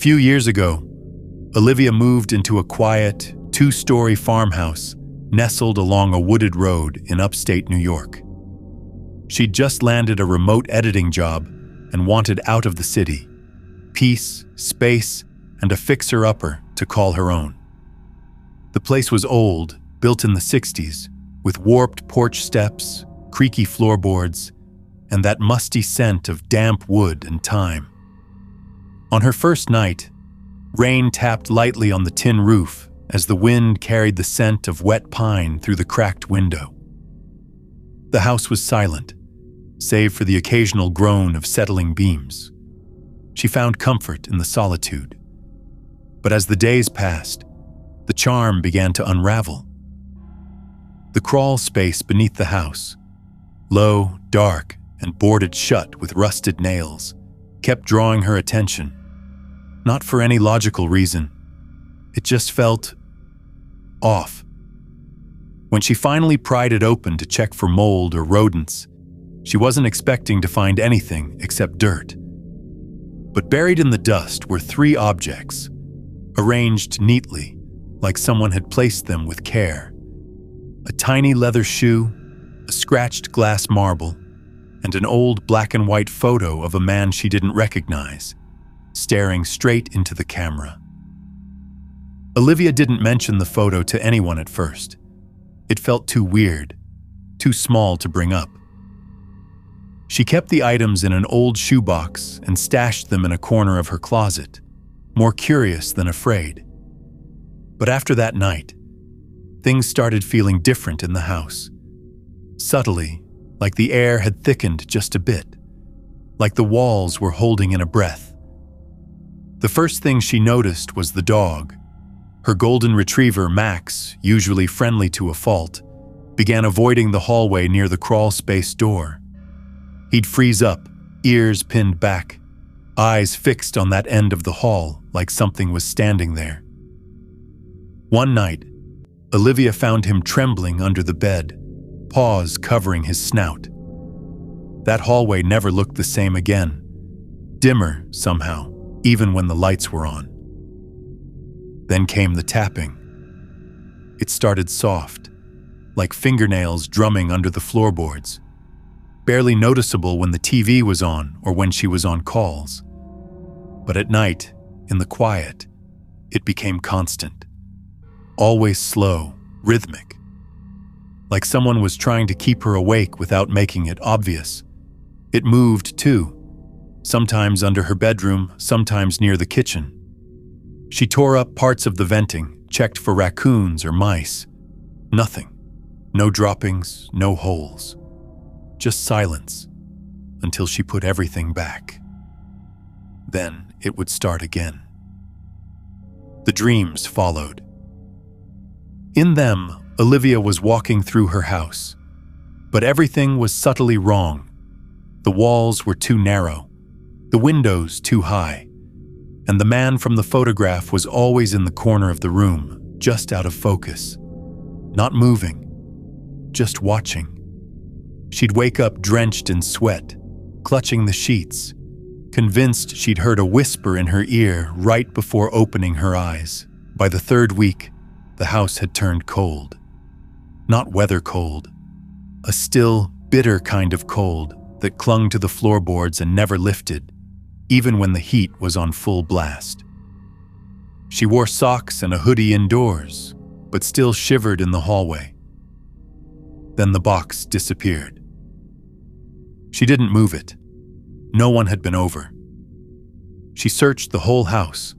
few years ago, Olivia moved into a quiet, two-story farmhouse nestled along a wooded road in upstate New York. She'd just landed a remote editing job and wanted out of the city, peace, space, and a fixer-upper to call her own. The place was old, built in the 60s, with warped porch steps, creaky floorboards, and that musty scent of damp wood and thyme. On her first night, rain tapped lightly on the tin roof as the wind carried the scent of wet pine through the cracked window. The house was silent, save for the occasional groan of settling beams. She found comfort in the solitude. But as the days passed, the charm began to unravel. The crawl space beneath the house, low, dark, and boarded shut with rusted nails, kept drawing her attention. Not for any logical reason. It just felt off. When she finally pried it open to check for mold or rodents, she wasn't expecting to find anything except dirt. But buried in the dust were 3 objects, arranged neatly, like someone had placed them with care. A tiny leather shoe, a scratched glass marble, and an old black and white photo of a man she didn't recognize, staring straight into the camera. Olivia didn't mention the photo to anyone at first. It felt too weird, too small to bring up. She kept the items in an old shoebox and stashed them in a corner of her closet, more curious than afraid. But after that night, things started feeling different in the house. Subtly, like the air had thickened just a bit, like the walls were holding in a breath. The first thing she noticed was the dog. Her golden retriever, Max, usually friendly to a fault, began avoiding the hallway near the crawl space door. He'd freeze up, ears pinned back, eyes fixed on that end of the hall like something was standing there. One night, Olivia found him trembling under the bed, paws covering his snout. That hallway never looked the same again, dimmer somehow, even when the lights were on. Then came the tapping. It started soft, like fingernails drumming under the floorboards, barely noticeable when the TV was on or when she was on calls. But at night, in the quiet, it became constant, always slow, rhythmic, like someone was trying to keep her awake without making it obvious. It moved too, sometimes under her bedroom, sometimes near the kitchen. She tore up parts of the venting, checked for raccoons or mice. Nothing. No droppings, no holes. Just silence, until she put everything back. Then it would start again. The dreams followed. In them, Olivia was walking through her house, but everything was subtly wrong. The walls were too narrow, the windows too high, and the man from the photograph was always in the corner of the room, just out of focus, not moving, just watching. She'd wake up drenched in sweat, clutching the sheets, convinced she'd heard a whisper in her ear right before opening her eyes. By the 3rd week, the house had turned cold. Not weather cold, a still, bitter kind of cold that clung to the floorboards and never lifted, even when the heat was on full blast. She wore socks and a hoodie indoors, but still shivered in the hallway. Then the box disappeared. She didn't move it. No one had been over. She searched the whole house,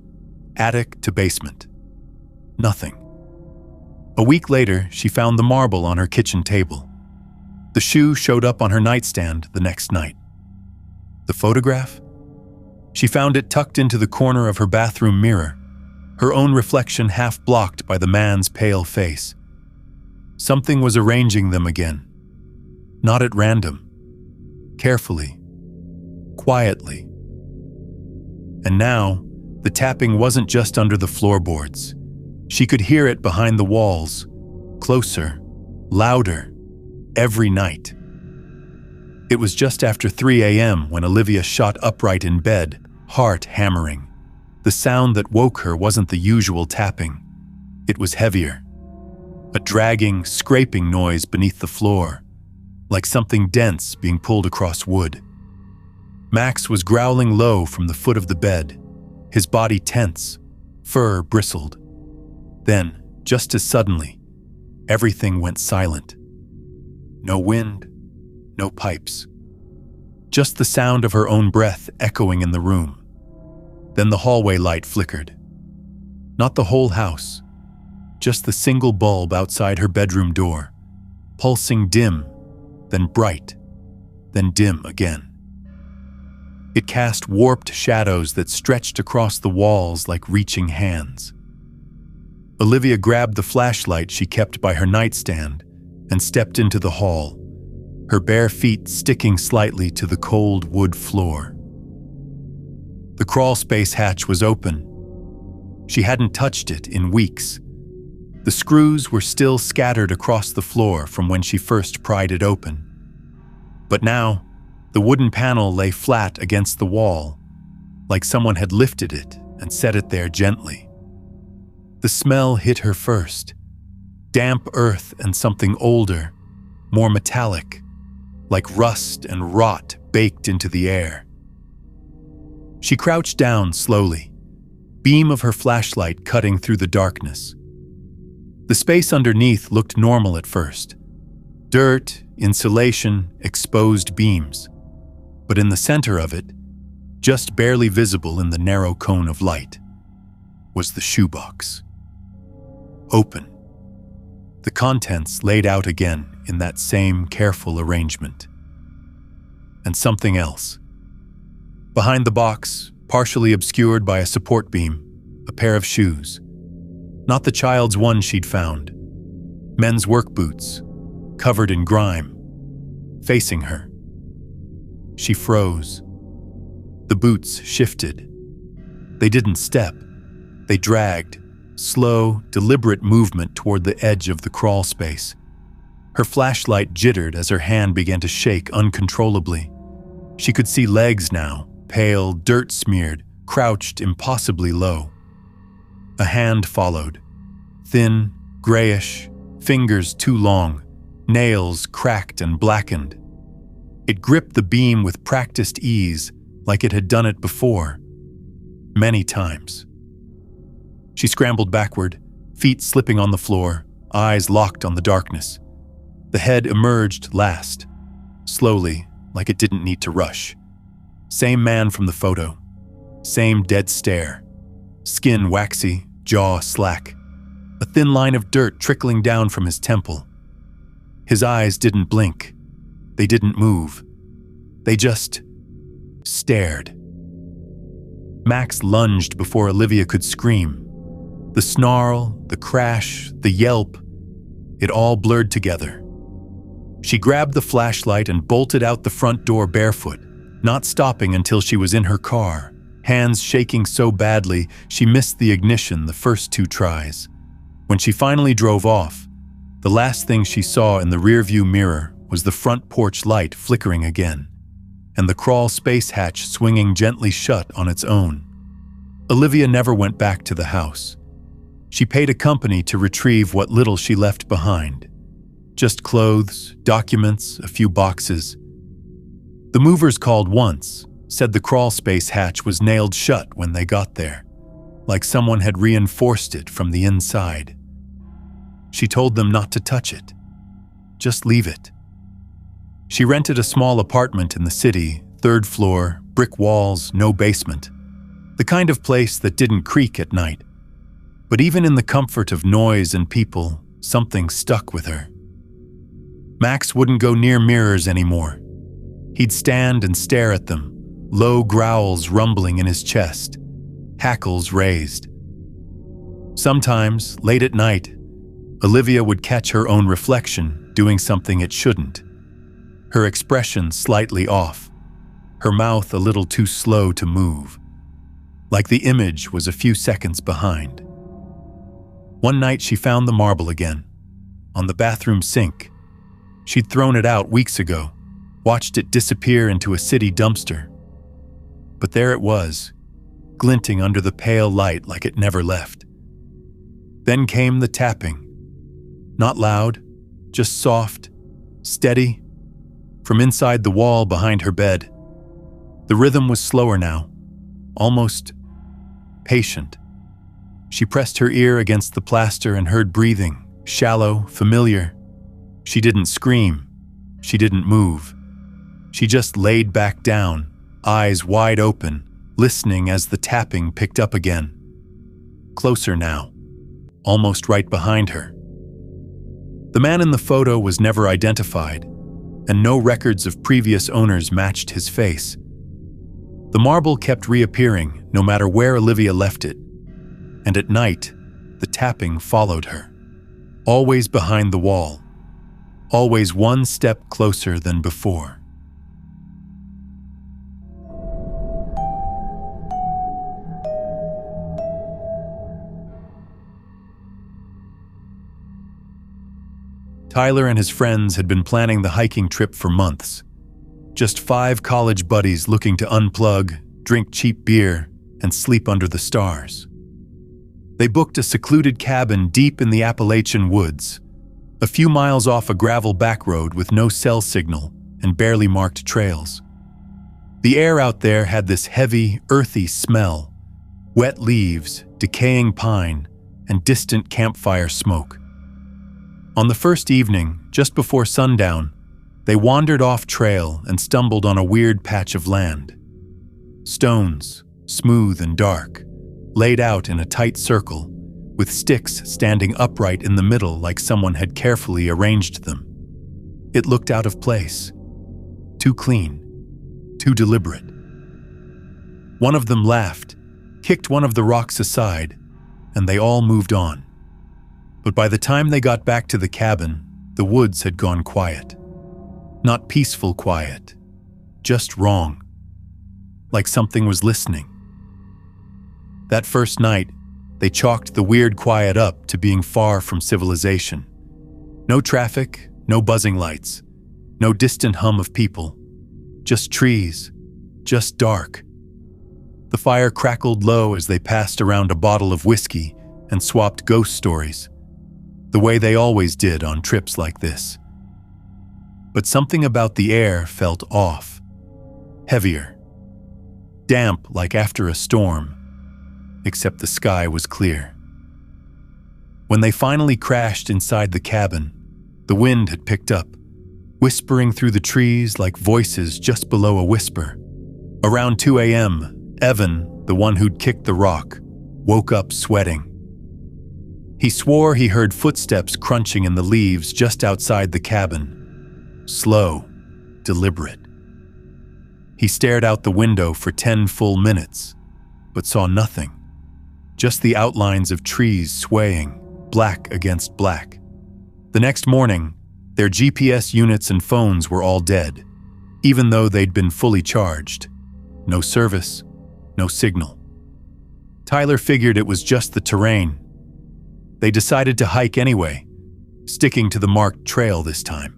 attic to basement. Nothing. A week later, she found the marble on her kitchen table. The shoe showed up on her nightstand the next night. The photograph? She found it tucked into the corner of her bathroom mirror, her own reflection half blocked by the man's pale face. Something was arranging them again. Not at random. Carefully. Quietly. And now, the tapping wasn't just under the floorboards. She could hear it behind the walls, closer, louder, every night. It was just after 3 a.m. when Olivia shot upright in bed, heart hammering. The sound that woke her wasn't the usual tapping. It was heavier. A dragging, scraping noise beneath the floor, like something dense being pulled across wood. Max was growling low from the foot of the bed, his body tense, fur bristled. Then, just as suddenly, everything went silent. No wind, no pipes. Just the sound of her own breath echoing in the room. Then the hallway light flickered. Not the whole house, just the single bulb outside her bedroom door, pulsing dim, then bright, then dim again. It cast warped shadows that stretched across the walls like reaching hands. Olivia grabbed the flashlight she kept by her nightstand and stepped into the hall, her bare feet sticking slightly to the cold wood floor. The crawl space hatch was open. She hadn't touched it in weeks. The screws were still scattered across the floor from when she first pried it open. But now, the wooden panel lay flat against the wall, like someone had lifted it and set it there gently. The smell hit her first. Damp earth and something older, more metallic, like rust and rot baked into the air. She crouched down slowly, beam of her flashlight cutting through the darkness. The space underneath looked normal at first. Dirt, insulation, exposed beams. But in the center of it, just barely visible in the narrow cone of light, was the shoebox. Open. The contents laid out again in that same careful arrangement. And something else. Behind the box, partially obscured by a support beam, a pair of shoes. Not the child's one she'd found. Men's work boots, covered in grime, facing her. She froze. The boots shifted. They didn't step. They dragged, slow, deliberate movement toward the edge of the crawl space. Her flashlight jittered as her hand began to shake uncontrollably. She could see legs now, pale, dirt-smeared, crouched impossibly low. A hand followed. Thin, grayish, fingers too long, nails cracked and blackened. It gripped the beam with practiced ease, like it had done it before. Many times. She scrambled backward, feet slipping on the floor, eyes locked on the darkness. The head emerged last, slowly, like it didn't need to rush. Same man from the photo. Same dead stare. Skin waxy, jaw slack. A thin line of dirt trickling down from his temple. His eyes didn't blink. They didn't move. They just stared. Max lunged before Olivia could scream. The snarl, the crash, the yelp, it all blurred together. She grabbed the flashlight and bolted out the front door barefoot, not stopping until she was in her car, hands shaking so badly she missed the ignition the first 2 tries. When she finally drove off, the last thing she saw in the rearview mirror was the front porch light flickering again, and the crawl space hatch swinging gently shut on its own. Olivia never went back to the house. She paid a company to retrieve what little she left behind. Just clothes, documents, a few boxes. The movers called once, said the crawl space hatch was nailed shut when they got there, like someone had reinforced it from the inside. She told them not to touch it. Just leave it. She rented a small apartment in the city, 3rd floor, brick walls, no basement. The kind of place that didn't creak at night. But even in the comfort of noise and people, something stuck with her. Max wouldn't go near mirrors anymore. He'd stand and stare at them, low growls rumbling in his chest, hackles raised. Sometimes, late at night, Olivia would catch her own reflection doing something it shouldn't. Her expression slightly off, her mouth a little too slow to move, like the image was a few seconds behind. One night she found the marble again, on the bathroom sink. She'd thrown it out weeks ago, watched it disappear into a city dumpster. But there it was, glinting under the pale light like it never left. Then came the tapping. Not loud, just soft, steady, from inside the wall behind her bed. The rhythm was slower now, almost patient. She pressed her ear against the plaster and heard breathing, shallow, familiar. She didn't scream. She didn't move. She just laid back down, eyes wide open, listening as the tapping picked up again. Closer now, almost right behind her. The man in the photo was never identified, and no records of previous owners matched his face. The marble kept reappearing, no matter where Olivia left it. And at night, the tapping followed her. Always behind the wall. Always one step closer than before. Tyler and his friends had been planning the hiking trip for months. Just 5 college buddies looking to unplug, drink cheap beer, and sleep under the stars. They booked a secluded cabin deep in the Appalachian woods, a few miles off a gravel back road with no cell signal and barely marked trails. The air out there had this heavy, earthy smell, wet leaves, decaying pine, and distant campfire smoke. On the first evening, just before sundown, they wandered off trail and stumbled on a weird patch of land. Stones, smooth and dark, laid out in a tight circle, with sticks standing upright in the middle like someone had carefully arranged them. It looked out of place. Too clean. Too deliberate. One of them laughed, kicked one of the rocks aside, and they all moved on. But by the time they got back to the cabin, the woods had gone quiet. Not peaceful quiet, just wrong. Like something was listening. That first night, they chalked the weird quiet up to being far from civilization. No traffic, no buzzing lights, no distant hum of people. Just trees, just dark. The fire crackled low as they passed around a bottle of whiskey and swapped ghost stories, the way they always did on trips like this. But something about the air felt off, heavier, damp like after a storm, except the sky was clear. When they finally crashed inside the cabin, the wind had picked up, whispering through the trees like voices just below a whisper. Around 2 a.m., Evan, the one who'd kicked the rock, woke up sweating. He swore he heard footsteps crunching in the leaves just outside the cabin. Slow, deliberate. He stared out the window for 10 full minutes, but saw nothing. Just the outlines of trees swaying, black against black. The next morning, their GPS units and phones were all dead, even though they'd been fully charged. No service, no signal. Tyler figured it was just the terrain. They decided to hike anyway, sticking to the marked trail this time.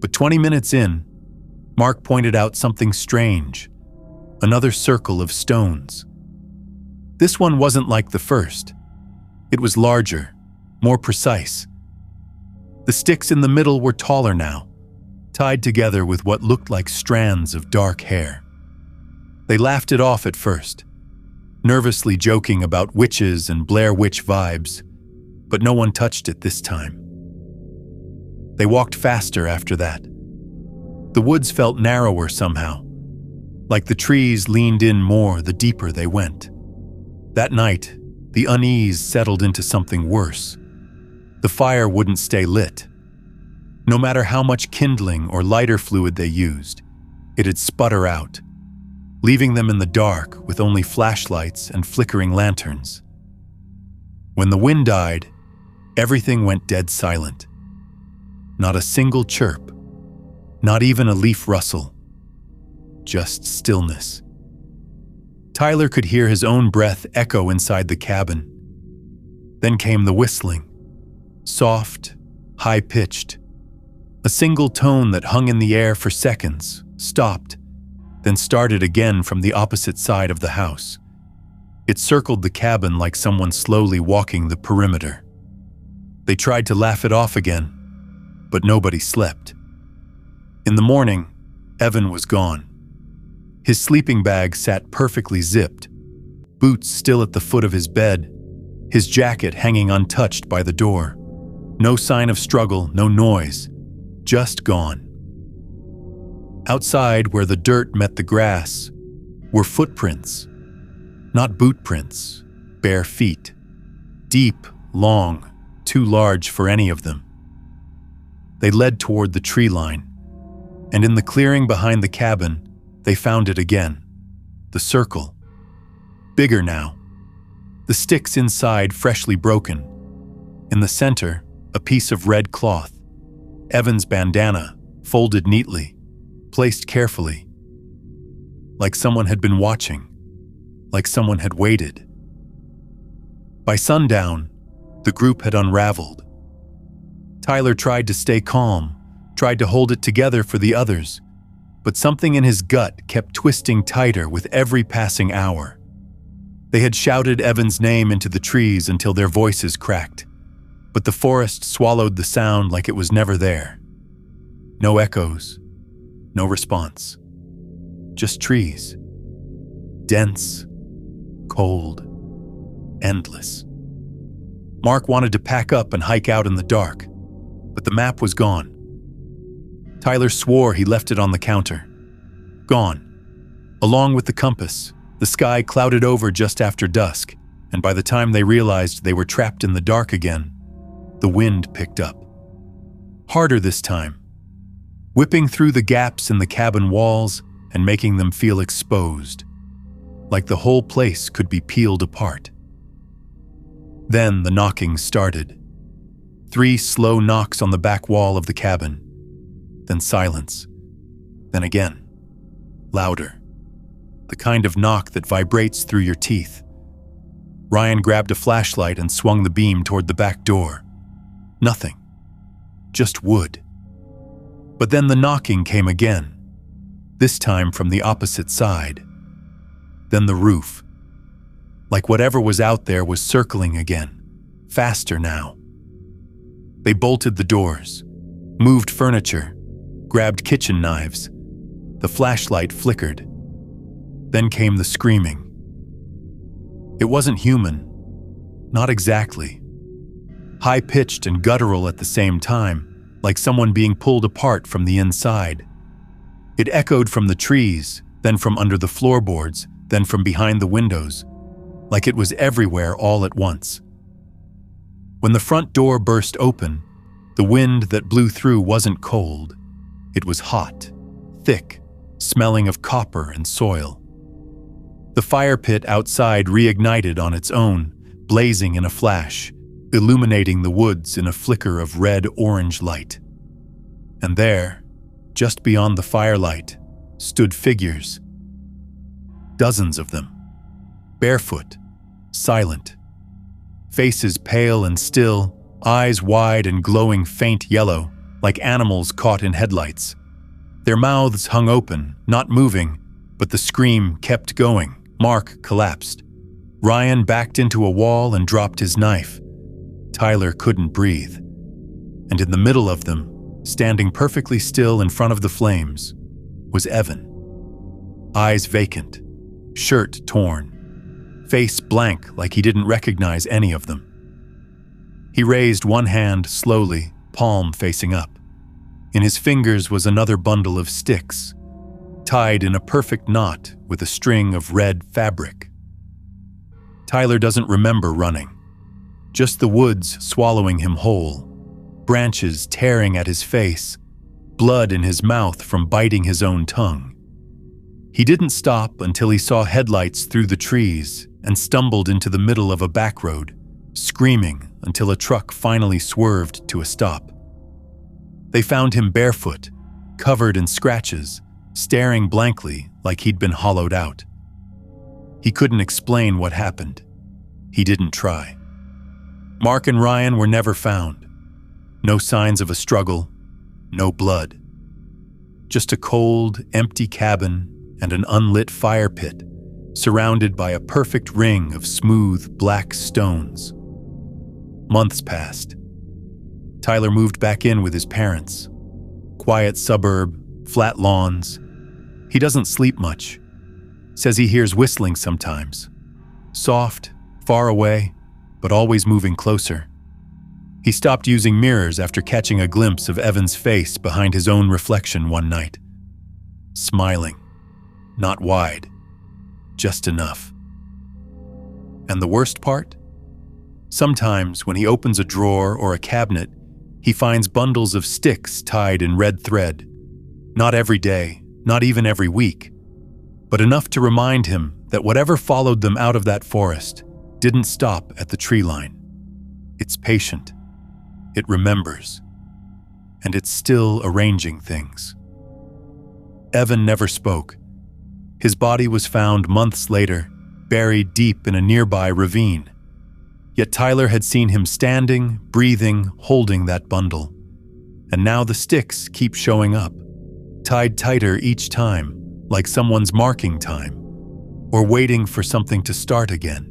But 20 minutes in, Mark pointed out something strange. Another circle of stones. This one wasn't like the first. It was larger, more precise. The sticks in the middle were taller now, tied together with what looked like strands of dark hair. They laughed it off at first, nervously joking about witches and Blair Witch vibes, but no one touched it this time. They walked faster after that. The woods felt narrower somehow, like the trees leaned in more the deeper they went. That night, the unease settled into something worse. The fire wouldn't stay lit. No matter how much kindling or lighter fluid they used, it'd sputter out, leaving them in the dark with only flashlights and flickering lanterns. When the wind died, everything went dead silent. Not a single chirp, not even a leaf rustle. Just stillness. Tyler could hear his own breath echo inside the cabin. Then came the whistling. Soft, high-pitched. A single tone that hung in the air for seconds, stopped, then started again from the opposite side of the house, It circled the cabin like someone slowly walking the perimeter. They tried to laugh it off again, but nobody slept. In the morning, Evan was gone. His sleeping bag sat perfectly zipped, boots still at the foot of his bed, his jacket hanging untouched by the door. No sign of struggle, no noise, just gone. Outside, where the dirt met the grass, were footprints. Not boot prints, bare feet. Deep, long, too large for any of them. They led toward the tree line, and in the clearing behind the cabin, they found it again. The circle. Bigger now. The sticks inside freshly broken. In the center, a piece of red cloth. Evan's bandana, folded neatly, placed carefully. Like someone had been watching. Like someone had waited. By sundown, the group had unraveled. Tyler tried to stay calm, tried to hold it together for the others, but something in his gut kept twisting tighter with every passing hour. They had shouted Evan's name into the trees until their voices cracked, but the forest swallowed the sound like it was never there. No echoes, no response. Just trees. Dense, cold, endless. Mark wanted to pack up and hike out in the dark, but the map was gone. Tyler swore he left it on the counter. Gone. Along with the compass, the sky clouded over just after dusk, and by the time they realized they were trapped in the dark again, the wind picked up. Harder this time, whipping through the gaps in the cabin walls and making them feel exposed, like the whole place could be peeled apart. Then the knocking started. 3 slow knocks on the back wall of the cabin, then silence, then again, louder. The kind of knock that vibrates through your teeth. Ryan grabbed a flashlight and swung the beam toward the back door. Nothing. Just wood. But then the knocking came again, this time from the opposite side. Then the roof. Like whatever was out there was circling again, faster now. They bolted the doors, moved furniture, grabbed kitchen knives. The flashlight flickered. Then came the screaming. It wasn't human. Not exactly. High-pitched and guttural at the same time, like someone being pulled apart from the inside. It echoed from the trees, then from under the floorboards, then from behind the windows, like it was everywhere all at once. When the front door burst open, the wind that blew through wasn't cold. It was hot, thick, smelling of copper and soil. The fire pit outside reignited on its own, blazing in a flash, illuminating the woods in a flicker of red-orange light. And there, just beyond the firelight, stood figures. Dozens of them. Barefoot, silent. Faces pale and still, eyes wide and glowing faint yellow, like animals caught in headlights. Their mouths hung open, not moving, but the scream kept going. Mark collapsed. Ryan backed into a wall and dropped his knife. Tyler couldn't breathe. And in the middle of them, standing perfectly still in front of the flames, was Evan. Eyes vacant, shirt torn, face blank like he didn't recognize any of them. He raised one hand slowly, palm facing up. In his fingers was another bundle of sticks, tied in a perfect knot with a string of red fabric. Tyler doesn't remember running. Just the woods swallowing him whole, branches tearing at his face, blood in his mouth from biting his own tongue. He didn't stop until he saw headlights through the trees and stumbled into the middle of a back road, screaming until a truck finally swerved to a stop. They found him barefoot, covered in scratches, staring blankly like he'd been hollowed out. He couldn't explain what happened. He didn't try. Mark and Ryan were never found. No signs of a struggle, no blood. Just a cold, empty cabin and an unlit fire pit, surrounded by a perfect ring of smooth, black stones. Months passed. Tyler moved back in with his parents. Quiet suburb, flat lawns. He doesn't sleep much. Says he hears whistling sometimes. Soft, far away, but always moving closer. He stopped using mirrors after catching a glimpse of Evan's face behind his own reflection one night. Smiling. Not wide. Just enough. And the worst part? Sometimes when he opens a drawer or a cabinet, he finds bundles of sticks tied in red thread. Not every day, not even every week, but enough to remind him that whatever followed them out of that forest didn't stop at the tree line. It's patient. It remembers. And it's still arranging things. Evan never spoke. His body was found months later, buried deep in a nearby ravine. Yet Tyler had seen him standing, breathing, holding that bundle. And now the sticks keep showing up, tied tighter each time, like someone's marking time, or waiting for something to start again.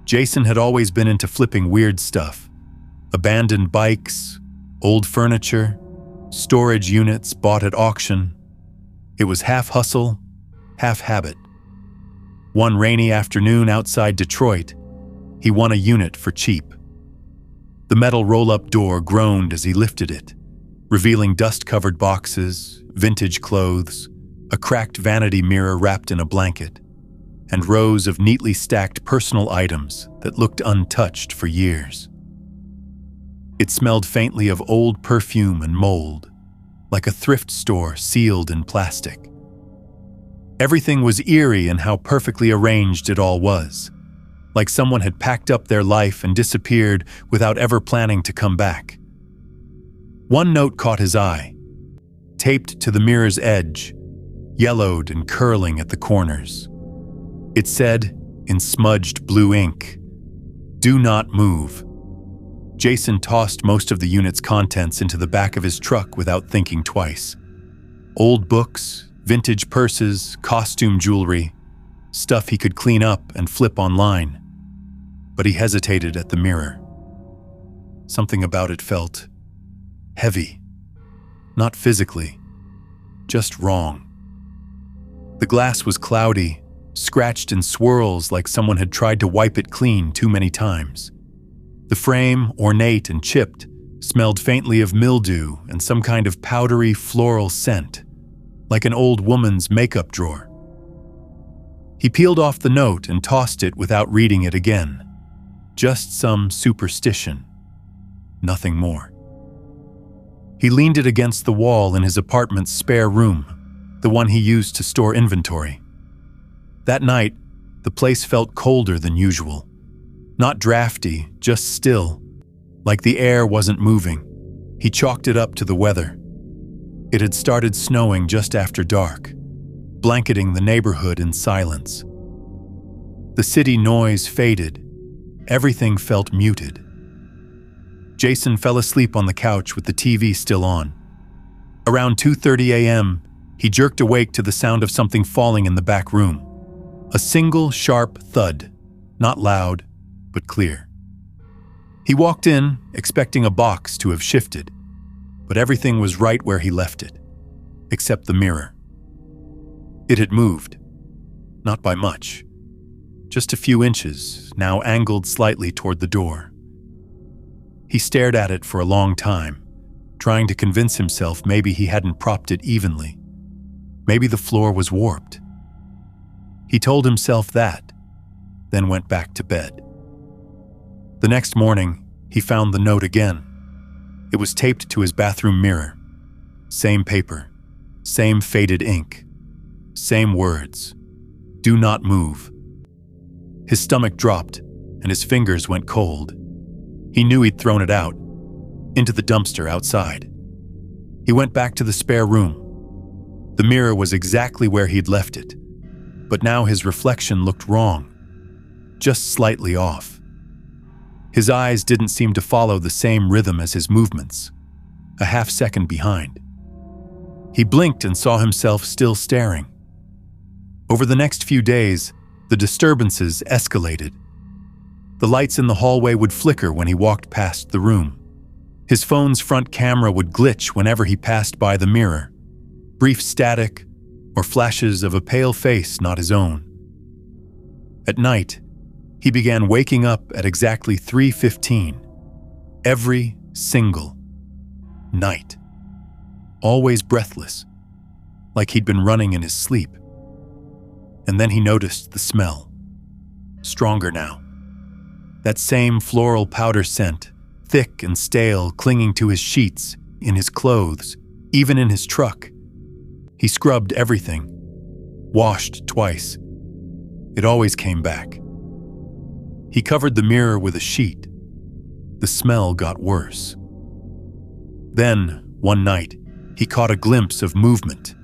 Jason had always been into flipping weird stuff. Abandoned bikes, old furniture, storage units bought at auction. It was half hustle, half habit. One rainy afternoon outside Detroit, he won a unit for cheap. The metal roll-up door groaned as he lifted it, revealing dust-covered boxes, vintage clothes, a cracked vanity mirror wrapped in a blanket, and rows of neatly stacked personal items that looked untouched for years. It smelled faintly of old perfume and mold, like a thrift store sealed in plastic. Everything was eerie in how perfectly arranged it all was, like someone had packed up their life and disappeared without ever planning to come back. One note caught his eye, taped to the mirror's edge, yellowed and curling at the corners. It said, in smudged blue ink, "Do not move." Jason tossed most of the unit's contents into the back of his truck without thinking twice. Old books, vintage purses, costume jewelry, stuff he could clean up and flip online. But he hesitated at the mirror. Something about it felt heavy. Not physically, just wrong. The glass was cloudy, scratched in swirls like someone had tried to wipe it clean too many times. The frame, ornate and chipped, smelled faintly of mildew and some kind of powdery floral scent, like an old woman's makeup drawer. He peeled off the note and tossed it without reading it again. Just some superstition. Nothing more. He leaned it against the wall in his apartment's spare room, the one he used to store inventory. That night, the place felt colder than usual. Not drafty, just still, like the air wasn't moving. He chalked it up to the weather. It had started snowing just after dark, blanketing the neighborhood in silence. The city noise faded. Everything felt muted. Jason fell asleep on the couch with the TV still on. Around 2:30 a.m., he jerked awake to the sound of something falling in the back room. A single sharp thud, not loud, but clear. He walked in, expecting a box to have shifted, but everything was right where he left it, except the mirror. It had moved, not by much, just a few inches, now angled slightly toward the door. He stared at it for a long time, trying to convince himself maybe he hadn't propped it evenly. Maybe the floor was warped. He told himself that, then went back to bed. The next morning, he found the note again. It was taped to his bathroom mirror. Same paper, same faded ink, same words. Do not move. His stomach dropped, and his fingers went cold. He knew he'd thrown it out, into the dumpster outside. He went back to the spare room. The mirror was exactly where he'd left it, but now his reflection looked wrong, just slightly off. His eyes didn't seem to follow the same rhythm as his movements, a half-second behind. He blinked and saw himself still staring. Over the next few days, the disturbances escalated. The lights in the hallway would flicker when he walked past the room. His phone's front camera would glitch whenever he passed by the mirror. Brief static or flashes of a pale face not his own. At night, he began waking up at exactly 3:15. Every single night. Always breathless, like he'd been running in his sleep. And then he noticed the smell. Stronger now. That same floral powder scent, thick and stale, clinging to his sheets, in his clothes, even in his truck. He scrubbed everything, washed twice. It always came back. He covered the mirror with a sheet. The smell got worse. Then, one night, he caught a glimpse of movement.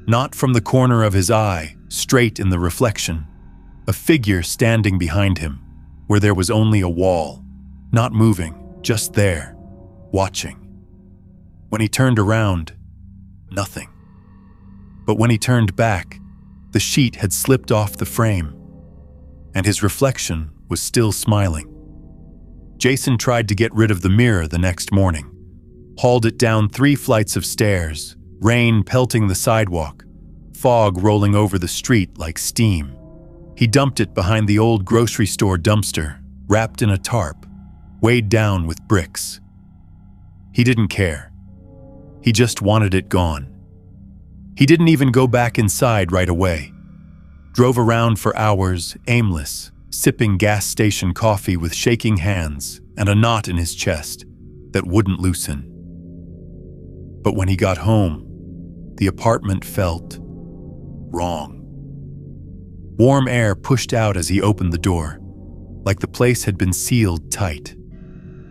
Not from the corner of his eye, straight in the reflection. A figure standing behind him, where there was only a wall. Not moving, just there, watching. When he turned around, nothing. But when he turned back, the sheet had slipped off the frame, and his reflection was still smiling. Jason tried to get rid of the mirror the next morning, hauled it down 3 flights of stairs, rain pelting the sidewalk, fog rolling over the street like steam. He dumped it behind the old grocery store dumpster, wrapped in a tarp, weighed down with bricks. He didn't care. He just wanted it gone. He didn't even go back inside right away. Drove around for hours, aimless, sipping gas station coffee with shaking hands and a knot in his chest that wouldn't loosen. But when he got home, the apartment felt wrong. Warm air pushed out as he opened the door, like the place had been sealed tight.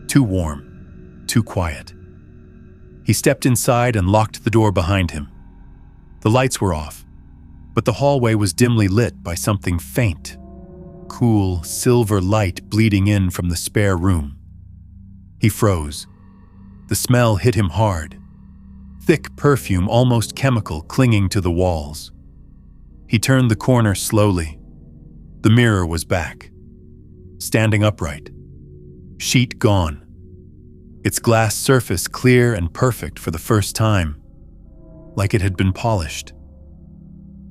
Too warm, too quiet. He stepped inside and locked the door behind him. The lights were off, but the hallway was dimly lit by something faint. Cool, silver light bleeding in from the spare room. He froze. The smell hit him hard. Thick perfume, almost chemical, clinging to the walls. He turned the corner slowly. The mirror was back. Standing upright. Sheet gone. Its glass surface clear and perfect for the first time, like it had been polished.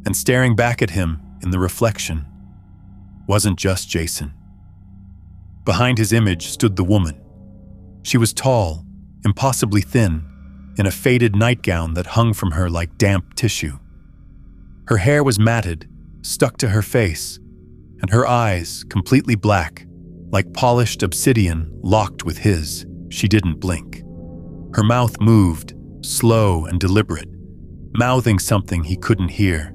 And staring back at him in the reflection wasn't just Jason. Behind his image stood the woman. She was tall, impossibly thin, in a faded nightgown that hung from her like damp tissue. Her hair was matted, stuck to her face, and her eyes, completely black, like polished obsidian locked with his. She didn't blink. Her mouth moved, slow and deliberate, mouthing something he couldn't hear.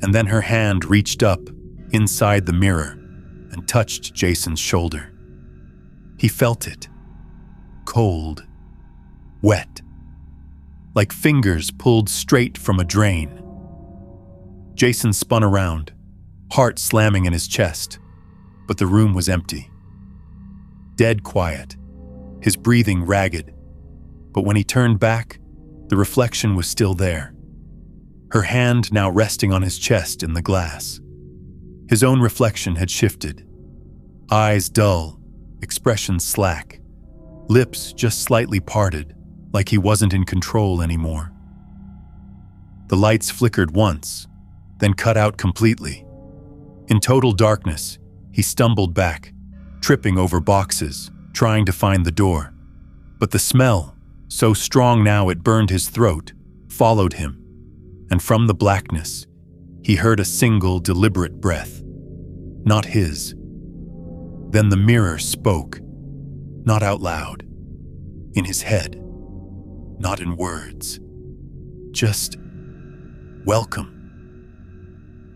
And then her hand reached up, inside the mirror, and touched Jason's shoulder. He felt it. Cold. Wet. Like fingers pulled straight from a drain. Jason spun around, heart slamming in his chest, but the room was empty. Dead quiet, his breathing ragged, but when he turned back, the reflection was still there. Her hand now resting on his chest in the glass. His own reflection had shifted. Eyes dull, expression slack, lips just slightly parted, like he wasn't in control anymore. The lights flickered once, then cut out completely. In total darkness, he stumbled back, tripping over boxes, trying to find the door. But the smell, so strong now it burned his throat, followed him, and from the blackness, he heard a single deliberate breath. Not his. Then the mirror spoke, not out loud, in his head, not in words. Just, welcome.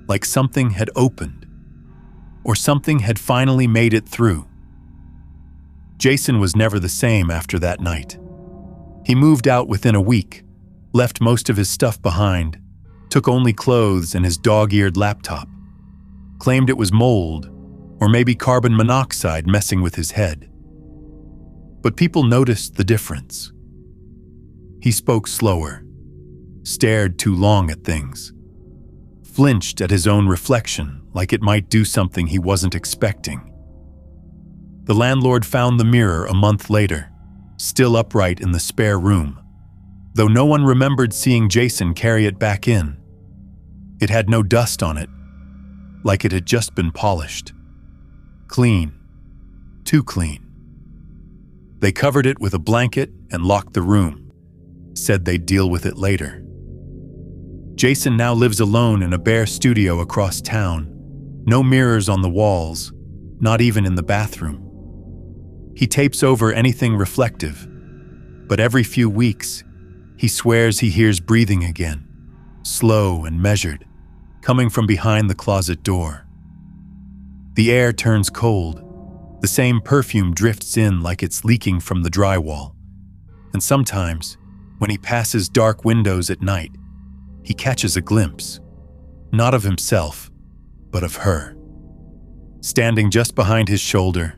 Like something had opened, or something had finally made it through. Jason was never the same after that night. He moved out within a week, left most of his stuff behind, took only clothes and his dog-eared laptop, claimed it was mold, Or maybe carbon monoxide messing with his head. But people noticed the difference. He spoke slower, stared too long at things, flinched at his own reflection like it might do something he wasn't expecting. The landlord found the mirror a month later, still upright in the spare room, though no one remembered seeing Jason carry it back in. It had no dust on it, like it had just been polished. Clean. Too clean. They covered it with a blanket and locked the room, said they'd deal with it later. Jason now lives alone in a bare studio across town. No mirrors on the walls, not even in the bathroom. He tapes over anything reflective, but every few weeks, he swears he hears breathing again, slow and measured, coming from behind the closet door. The air turns cold. The same perfume drifts in like it's leaking from the drywall. And sometimes, when he passes dark windows at night, he catches a glimpse, not of himself, but of her. Standing just behind his shoulder,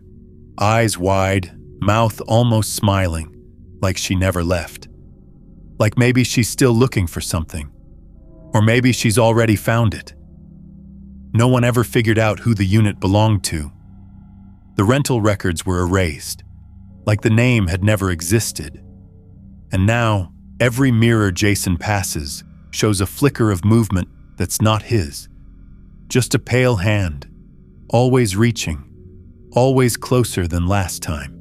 eyes wide, mouth almost smiling, like she never left. Like maybe she's still looking for something. Or maybe she's already found it. No one ever figured out who the unit belonged to. The rental records were erased, like the name had never existed. And now, every mirror Jason passes shows a flicker of movement that's not his. Just a pale hand, always reaching, always closer than last time.